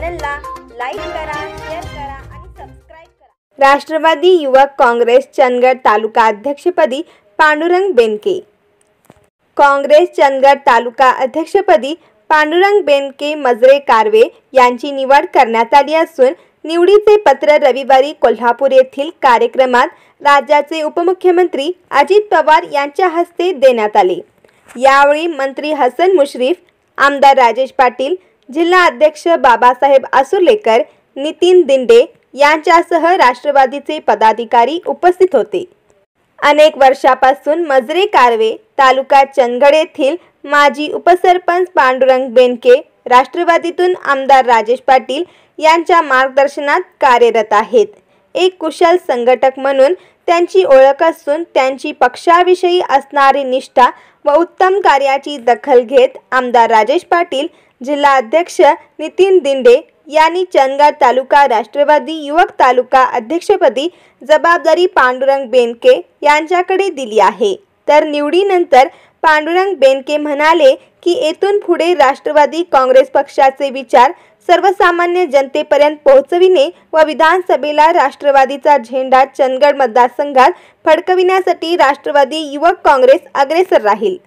चॅनलला लाईक करा, शेअर करा आणि सबस्क्राइब करा। राष्ट्रवादी युवक काँग्रेस चंदगड तालुका अध्यक्षपदी पांडुरंग बेनके। काँग्रेस चंदगड तालुका अध्यक्षपदी पांडुरंग बेनके मजरे कारवे यांची निवड करण्यात आली असून निवडीचे पत्र रविवारी कोल्हापूर येथील कार्यक्रमात राज्याचे उपमुख्यमंत्री अजित पवार यांच्या हस्ते देण्यात आले। यावेळी मंत्री हसन मुश्रीफ, आमदार राजेश पाटील, जिल्हा अध्यक्ष बाबासाहेब आसुर्लेकर, नितीन दिंडे यांच्यासह राष्ट्रवादीचे पदाधिकारी उपस्थित होते। अनेक वर्षापासून मजरे कारवे तालुका चंदगड येथील माजी उपसरपंच पांडुरंग बेनके राष्ट्रवादीतून आमदार राजेश पाटील यांच्या मार्गदर्शनात कार्यरत आहेत। एक कुशल संघटक म्हणून त्यांची ओळख असून त्यांची पक्षाविषयी असणारी निष्ठा व उत्तम कार्याची दखल घेत आमदार राजेश पाटील, जिल्हा अध्यक्ष नितीन दिंडे यांनी चंदगड तालुका राष्ट्रवादी युवक तालुका अध्यक्षपदी जबाबदारी पांडुरंग बेनके यांच्याकडे दिली आहे। तर निवडीनंतर पांडुरंग बेनके म्हणाले की येथून पुढे राष्ट्रवादी काँग्रेस पक्षाचे विचार सर्वसामान्य जनतेपर्यंत पोहोचविणे व विधानसभेला राष्ट्रवादीचा झेंडा चंदगड मतदारसंघात फडकविण्यासाठी राष्ट्रवादी युवक काँग्रेस अग्रेसर राहील।